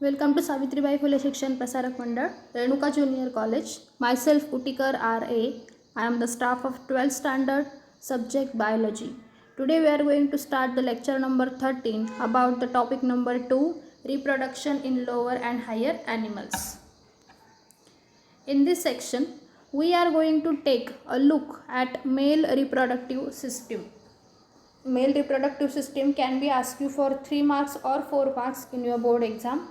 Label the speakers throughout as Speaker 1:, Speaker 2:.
Speaker 1: Welcome to Savitribai Phule Shikshan Prasarak Mandal, Renuka Junior College. Myself Utikar R.A. I am the staff of 12th standard, subject biology. Today we are going to start the lecture number 13 about the topic number 2, reproduction in lower and higher animals. In this section, we are going to take a look at male reproductive system. Male reproductive system can be asked you for 3 marks or 4 marks in your board exam.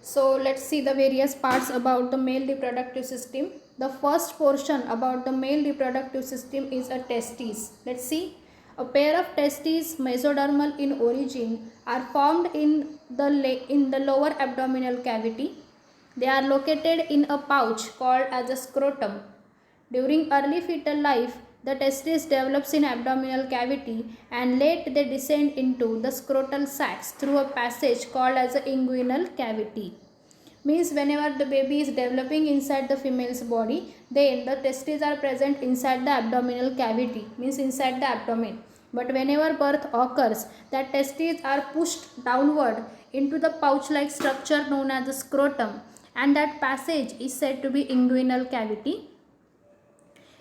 Speaker 1: So let's see the various parts about the male reproductive system. The first portion about the male reproductive system is a testes. Let's see. A pair of testes, mesodermal in origin, are formed in the lower abdominal cavity. They are located in a pouch called as a scrotum. During early fetal life, the testis develops in abdominal cavity and late they descend into the scrotal sacs through a passage called as the inguinal cavity. Means whenever the baby is developing inside the female's body, then the testes are present inside the abdominal cavity, means inside the abdomen. But whenever birth occurs, the testes are pushed downward into the pouch-like structure known as the scrotum, and that passage is said to be inguinal cavity.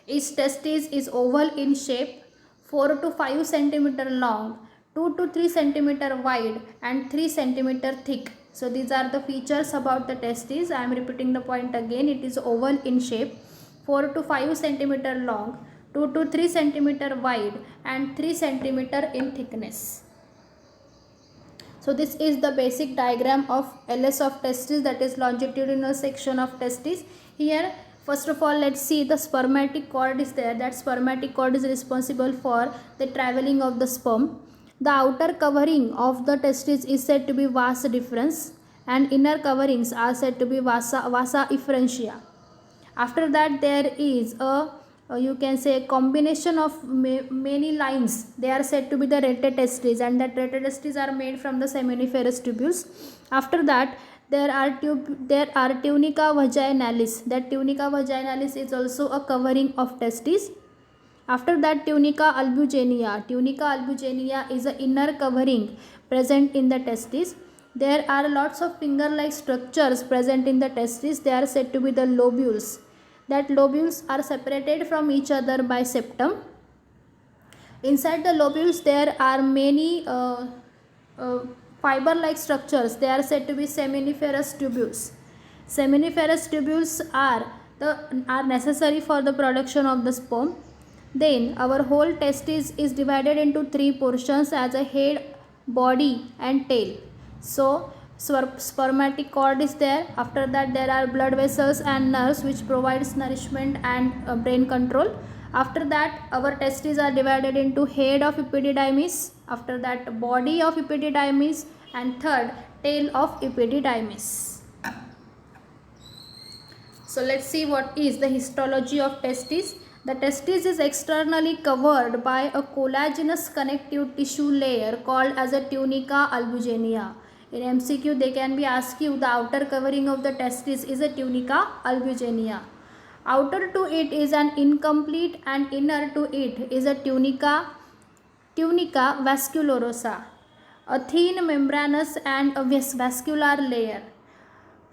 Speaker 1: Each testis is oval in shape, 4 to 5 cm long, 2 to 3 cm wide and 3 cm thick. So these are the features about the testis. I am repeating the point again. It is oval in shape, 4 to 5 cm long, 2 to 3 cm wide and 3 cm in thickness. So this is the basic diagram of LS of testis, that is longitudinal section of testis. Here first of all, let's see the spermatic cord is there. That spermatic cord is responsible for the traveling of the sperm. The outer covering of the testis is said to be vas deferens and inner coverings are said to be vasa efferentia. After that, there is you can say a combination of many lines. They are said to be the rete testes, and that rete testes are made from the seminiferous tubules. After that, there are tunica vaginalis. That tunica vaginalis is also a covering of testes. After that, tunica albugenia. Tunica albugenia is an inner covering present in the testes. There are lots of finger-like structures present in the testes. They are said to be the lobules. That lobules are separated from each other by septum. Inside the lobules, there are many fiber-like structures. They are said to be seminiferous tubules. Seminiferous tubules are necessary for the production of the sperm. Then our whole testis is divided into 3 portions as a head, body and tail. So spermatic cord is there. After that, there are blood vessels and nerves which provides nourishment and brain control. After that, our testes are divided into head of epididymis. After that, body of epididymis, and third, tail of epididymis. So let's see what is the histology of testis. The testis is externally covered by a collagenous connective tissue layer called as a tunica albugenia. In MCQ, they can be asked you the outer covering of the testis is a tunica albugenia. Outer to it is an incomplete and inner to it is a tunica vasculosa, a thin membranous and a vascular layer.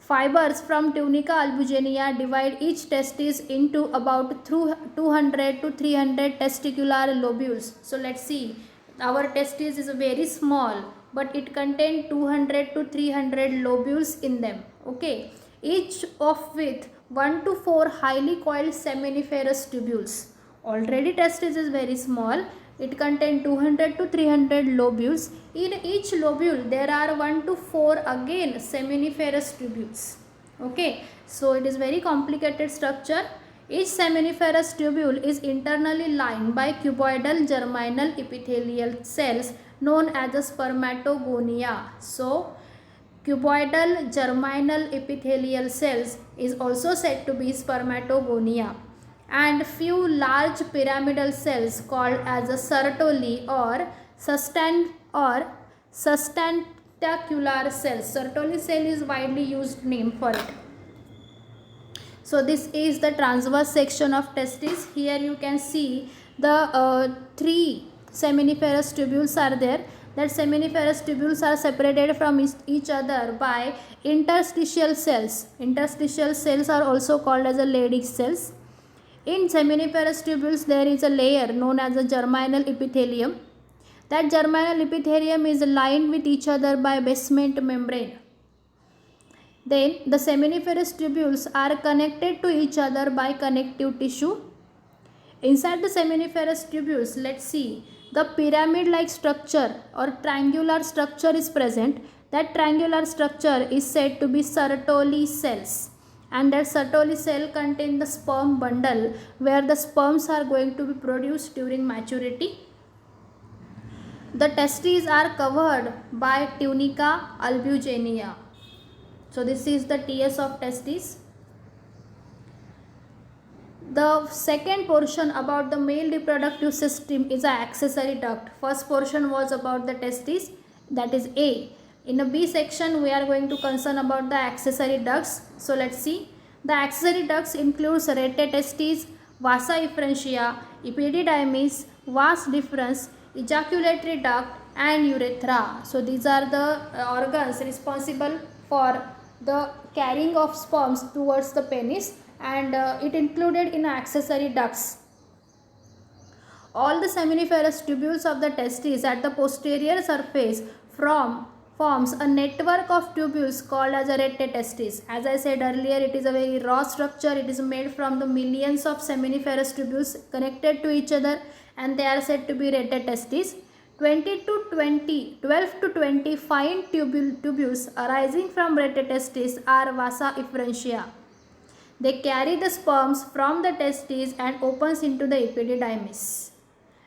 Speaker 1: Fibers from tunica albugenia divide each testis into about 200 to 300 testicular lobules. So let's see, our testis is very small, but it contains 200 to 300 lobules in them. Okay, each of with 1 to 4 highly coiled seminiferous tubules. Already testis is very small. It contains 200 to 300 lobules. In each lobule, there are 1 to 4 again seminiferous tubules. Okay, so it is very complicated structure. Each seminiferous tubule is internally lined by cuboidal germinal epithelial cells known as the spermatogonia. So, cuboidal germinal epithelial cells is also said to be spermatogonia, and few large pyramidal cells called as a Sertoli or sustentacular cells. Sertoli cell is widely used name for it. So this is the transverse section of testis. Here you can see the 3 seminiferous tubules are there. that seminiferous tubules are separated from each other by interstitial cells. Interstitial cells are also called as a Leydig cells. In seminiferous tubules, there is a layer known as a germinal epithelium. That germinal epithelium is lined with each other by basement membrane. Then the seminiferous tubules are connected to each other by connective tissue. Inside the seminiferous tubules, let's see, the pyramid-like structure or triangular structure is present. That triangular structure is said to be Sertoli cells. And that Sertoli cell contains the sperm bundle where the sperms are going to be produced during maturity. The testes are covered by tunica albuginea. So this is the TS of testes. The second portion about the male reproductive system is an accessory duct. First portion was about the testes, that is A. In the B section, we are going to concern about the accessory ducts. So let's see. The accessory ducts includes rete testes, vasa efferentia, epididymis, vas deferens, ejaculatory duct and urethra. So these are the organs responsible for the carrying of sperms towards the penis, and it included in accessory ducts. All the seminiferous tubules of the testes at the posterior surface forms a network of tubules called as a rete testis. As I said earlier, it is a very raw structure. It is made from the millions of seminiferous tubules connected to each other, and they are said to be rete testis. 12 to 20 fine tubules arising from rete testis are vasa efferentia. They carry the sperms from the testes and opens into the epididymis.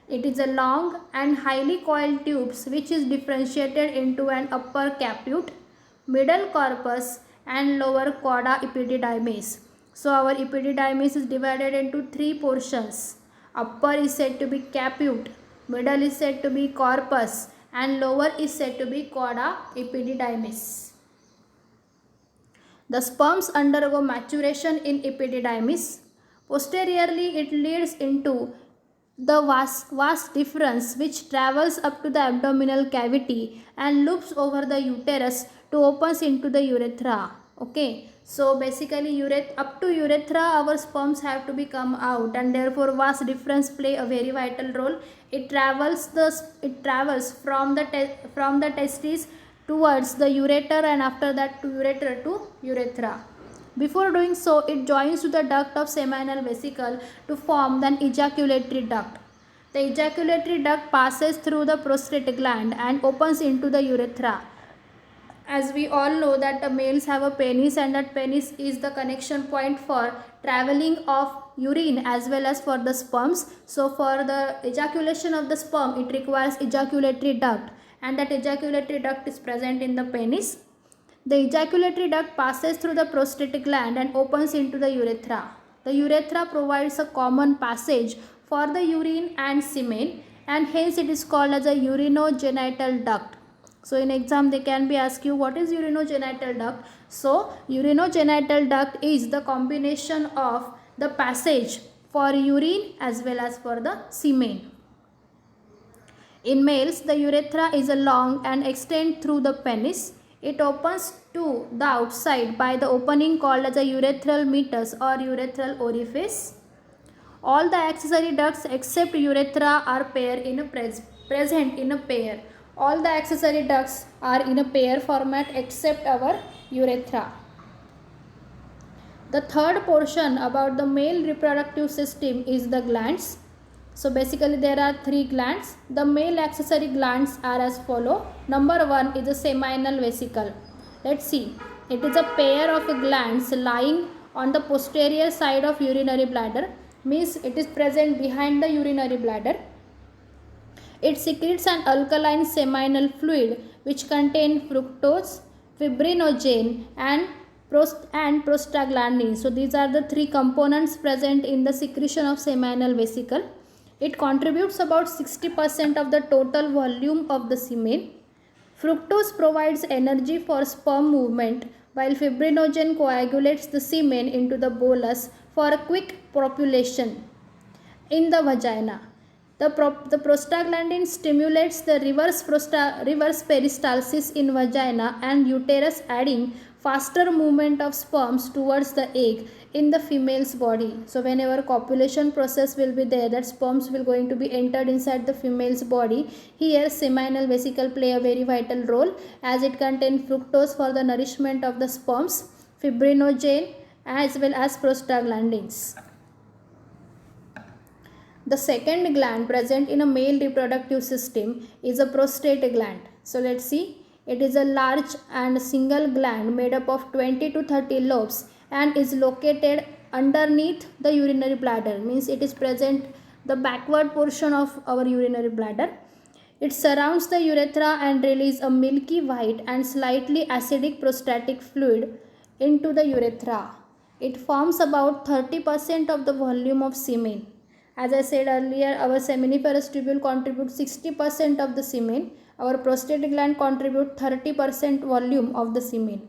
Speaker 1: It is a long and highly coiled tubes which is differentiated into an upper caput, middle corpus and lower cauda epididymis. So our epididymis is divided into three portions. Upper is said to be caput, middle is said to be corpus and lower is said to be cauda epididymis. The sperms undergo maturation in epididymis. Posteriorly, it leads into the vas deferens, which travels up to the abdominal cavity and loops over the uterus to opens into the urethra. Okay, so basically up to urethra our sperms have to be come out, and therefore vas deferens play a very vital role. It travels from the testes towards the ureter, and after that to ureter to urethra. Before doing so, it joins to the duct of seminal vesicle to form an ejaculatory duct. The ejaculatory duct passes through the prostate gland and opens into the urethra. As we all know that the males have a penis, and that penis is the connection point for traveling of urine as well as for the sperms. So for the ejaculation of the sperm, it requires ejaculatory duct, and that ejaculatory duct is present in the penis. The ejaculatory duct passes through the prostate gland and opens into the urethra. The urethra provides a common passage for the urine and semen, and hence it is called as a urinogenital duct. So in exam they can be asked you what is urinogenital duct. So urinogenital duct is the combination of the passage for urine as well as for the semen. In males, the urethra is long and extends through the penis. It opens to the outside by the opening called as a urethral meatus or urethral orifice. All the accessory ducts except urethra are present in a pair. All the accessory ducts are in a pair format except our urethra. The third portion about the male reproductive system is the glands. So basically there are three glands. The male accessory glands are as follow. Number one is the seminal vesicle. Let's see. It is a pair of glands lying on the posterior side of urinary bladder. Means it is present behind the urinary bladder. It secretes an alkaline seminal fluid which contains fructose, fibrinogen and prostaglandin. So these are the three components present in the secretion of seminal vesicle. It contributes about 60% of the total volume of the semen. Fructose provides energy for sperm movement, while fibrinogen coagulates the semen into the bolus for a quick population in the vagina. The prostaglandin stimulates the reverse peristalsis in vagina and uterus, adding faster movement of sperms towards the egg in the female's body. So whenever copulation process will be there, that sperms will going to be entered inside the female's body. Here seminal vesicle play a very vital role, as it contains fructose for the nourishment of the sperms, fibrinogen, as well as prostaglandins. The second gland present in a male reproductive system is a prostate gland. So let's see. It is a large and single gland made up of 20 to 30 lobes and is located underneath the urinary bladder. Means it is present the backward portion of our urinary bladder. It surrounds the urethra and releases a milky white and slightly acidic prostatic fluid into the urethra. It forms about 30% of the volume of semen. As I said earlier, our seminiferous tubule contributes 60% of the semen. Our prostate gland contributes 30% volume of the semen.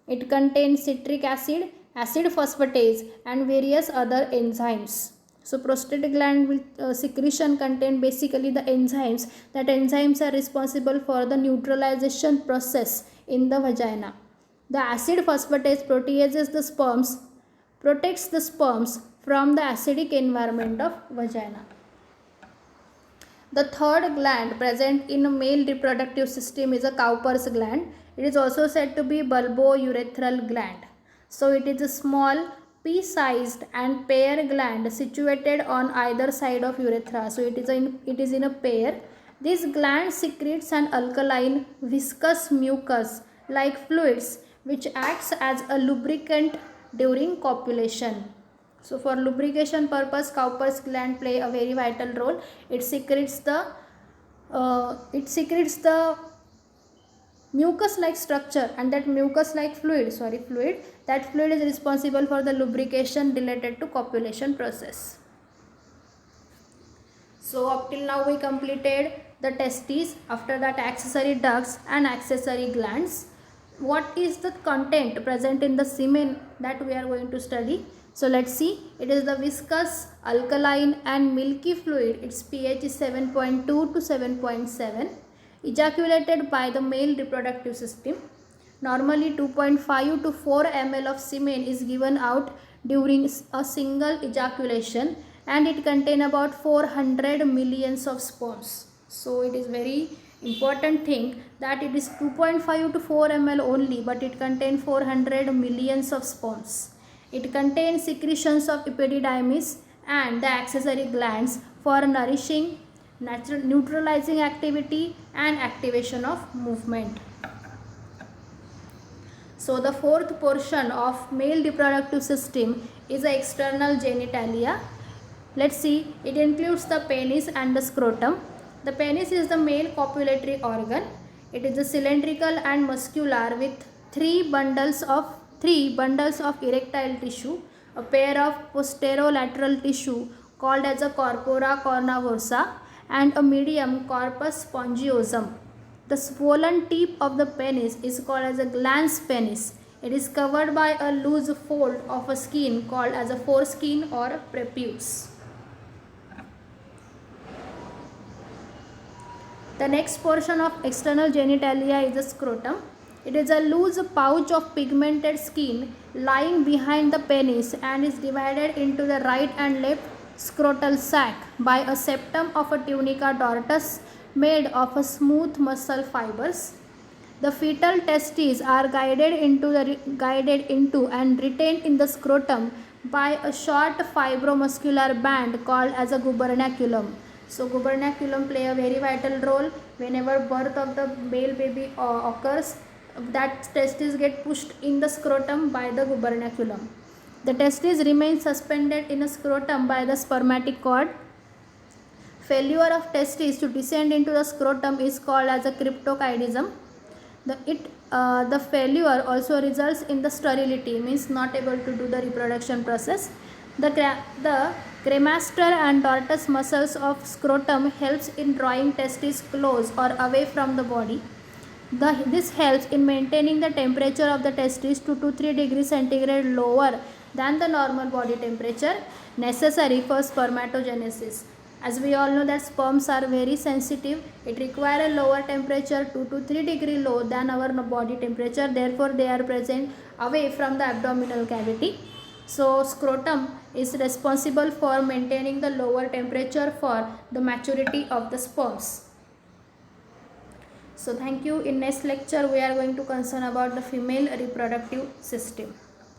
Speaker 1: It contains citric acid, acid phosphatase, and various other enzymes. So prostate gland will secretion contain basically the enzymes. That enzymes are responsible for the neutralization process in the vagina. The acid phosphatase proteases the sperms, protects the sperms from the acidic environment of vagina. The third gland present in a male reproductive system is a Cowper's gland. It is also said to be bulbourethral gland. So it is a small pea-sized and pear gland situated on either side of urethra. So it is in a pear. This gland secretes an alkaline viscous mucus like fluids which acts as a lubricant during copulation. So for lubrication purpose, Cowper's gland play a very vital role. It secretes the mucus-like structure, and that mucus-like fluid, that fluid is responsible for the lubrication related to copulation process. So up till now we completed the testes, after that accessory ducts and accessory glands. What is the content present in the semen that we are going to study? So let's see. It is the viscous, alkaline and milky fluid. Its pH is 7.2 to 7.7. Ejaculated by the male reproductive system. Normally 2.5 to 4 ml of semen is given out during a single ejaculation, and it contains about 400 millions of sperms. So it is very important thing that it is 2.5 to 4 ml only, but it contains 400 millions of sperms. It contains secretions of epididymis and the accessory glands for nourishing, neutralizing activity and activation of movement. So the fourth portion of male reproductive system is the external genitalia. Let's see. It includes the penis and the scrotum. The penis is the male copulatory organ. It is cylindrical and muscular with three bundles of erectile tissue, a pair of posterolateral tissue called as a corpora cornavosa, and a medium corpus spongiosum. The swollen tip of the penis is called as a glans penis. It is covered by a loose fold of a skin called as a foreskin or prepuce. The next portion of external genitalia is the scrotum. It is a loose pouch of pigmented skin lying behind the penis and is divided into the right and left scrotal sac by a septum of a tunica dortus made of a smooth muscle fibers. The fetal testes are guided into and retained in the scrotum by a short fibromuscular band called as a gubernaculum. So gubernaculum play a very vital role whenever birth of the male baby occurs. That testes get pushed in the scrotum by the gubernaculum. The testes remain suspended in a scrotum by the spermatic cord. Failure of testes to descend into the scrotum is called as a cryptokidism. The failure also results in the sterility, means not able to do the reproduction process. The cremaster and dortus muscles of scrotum helps in drawing testes close or away from the body. This helps in maintaining the temperature of the testes to 2-3 degrees centigrade lower than the normal body temperature necessary for spermatogenesis. As we all know that sperms are very sensitive. It requires a lower temperature 2 to 3 degree low than our body temperature. Therefore, they are present away from the abdominal cavity. So, scrotum is responsible for maintaining the lower temperature for the maturity of the sperms. So, thank you. In next lecture, we are going to concern about the female reproductive system.